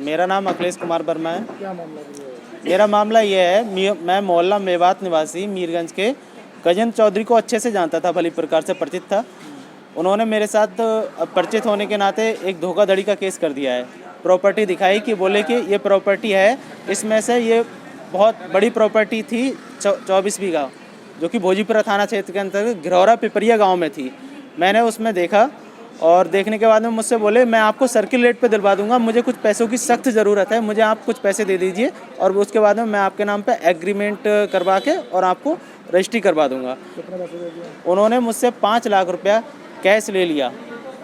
मेरा नाम अखिलेश कुमार वर्मा है। क्या मामला है? मेरा मामला ये है, मैं मोहल्ला मेवात निवासी मीरगंज के गजेंद्र चौधरी को अच्छे से जानता था, भली प्रकार से परिचित था। उन्होंने मेरे साथ परिचित होने के नाते एक धोखाधड़ी का केस कर दिया है। प्रॉपर्टी दिखाई कि बोले कि ये प्रॉपर्टी है, इसमें से ये बहुत बड़ी प्रॉपर्टी थी 24 बीघा, जो कि भोजीपुरा थाना क्षेत्र के अंतर्गत घिरौरा पिपरिया गाँव में थी। मैंने उसमें देखा और देखने के बाद में मुझसे बोले मैं आपको सर्किल रेट पे दिलवा दूंगा, मुझे कुछ पैसों की सख्त ज़रूरत है, मुझे आप कुछ पैसे दे दीजिए और उसके बाद में मैं आपके नाम पे एग्रीमेंट करवा के और आपको रजिस्ट्री करवा दूंगा। कितना पैसे दे दिया? उन्होंने मुझसे 5 लाख रुपया कैश ले लिया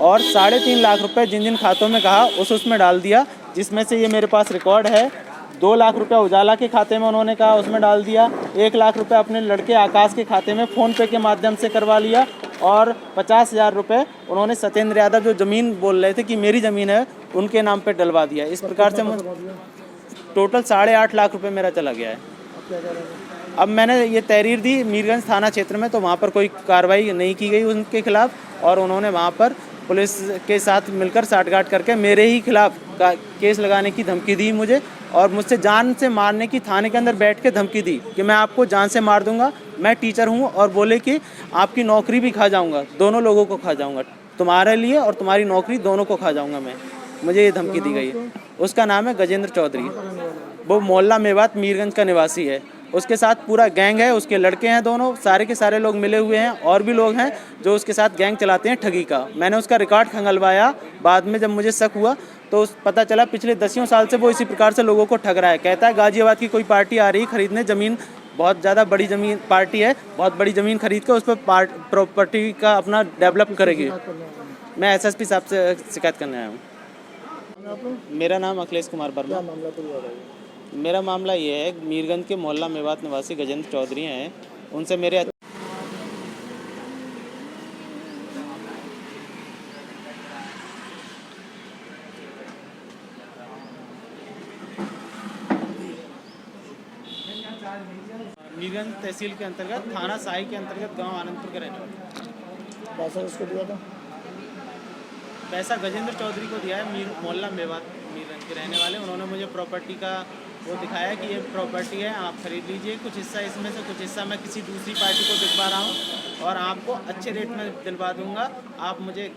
और 3.5 लाख रुपये जिन जिन खातों में कहा उसमें डाल दिया, जिसमें से ये मेरे पास रिकॉर्ड है। 2 लाख रुपया उजाला के खाते में उन्होंने कहा उसमें डाल दिया। 1 लाख रुपये अपने लड़के आकाश के खाते में फ़ोनपे के माध्यम से करवा लिया और 50,000 रुपये उन्होंने सत्येंद्र यादव, जो ज़मीन बोल रहे थे कि मेरी ज़मीन है, उनके नाम पे डलवा दिया। इस प्रकार से टोटल 8.5 लाख रुपये मेरा चला गया है। अब क्या करेंगे? अब मैंने ये तहरीर दी मीरगंज थाना क्षेत्र में, तो वहाँ पर कोई कार्रवाई नहीं की गई उनके खिलाफ़ और उन्होंने वहाँ पर पुलिस के साथ मिलकर साठगांठ करके मेरे ही खिलाफ़ केस लगाने की धमकी दी मुझे और मुझसे जान से मारने की थाने के अंदर बैठ के धमकी दी कि मैं आपको जान से मार दूंगा, मैं टीचर हूँ, और बोले कि आपकी नौकरी भी खा जाऊँगा, दोनों लोगों को खा जाऊँगा, तुम्हारे लिए और तुम्हारी नौकरी दोनों को खा जाऊँगा मैं। मुझे ये धमकी दी गई है। उसका नाम है गजेंद्र चौधरी, वो मोहल्ला मेवात मीरगंज का निवासी है। उसके साथ पूरा गैंग है, उसके लड़के हैं दोनों, सारे के सारे लोग मिले हुए हैं और भी लोग हैं जो उसके साथ गैंग चलाते हैं ठगी का। मैंने उसका रिकॉर्ड खंगलवाया, बाद में जब मुझे शक हुआ तो पता चला पिछले 10 साल से वो इसी प्रकार से लोगों को ठग रहा है। कहता है गाजियाबाद की कोई पार्टी आ रही खरीदने ज़मीन, बहुत ज़्यादा बड़ी ज़मीन पार्टी है, बहुत बड़ी ज़मीन खरीद कर उस पर प्रॉपर्टी का अपना डेवलप करेगी। मैं SSP साहब से शिकायत करने आया हूँ। मेरा नाम अखिलेश कुमार वर्मा। मेरा मामला ये है, मीरगंज के मोहल्ला मेवात निवासी गजेंद्र चौधरी हैं, उनसे मेरे मीरगंज तहसील के अंतर्गत थाना साही के अंतर्गत गांव आनंदपुर के रहने वाले। पैसा उसको दिया था? पैसा गजेंद्र चौधरी को दिया है, मोहल्ला मेवात मीरगंज के रहने वाले। उन्होंने मुझे प्रॉपर्टी का वो दिखाया कि ये प्रॉपर्टी है, आप खरीद लीजिए, कुछ हिस्सा इसमें से कुछ हिस्सा मैं किसी दूसरी पार्टी को दिलवा रहा हूँ और आपको अच्छे रेट में दिलवा दूंगा, आप मुझे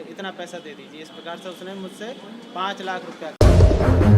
इतना पैसा दे दीजिए। इस प्रकार से उसने मुझसे 5 लाख रुपया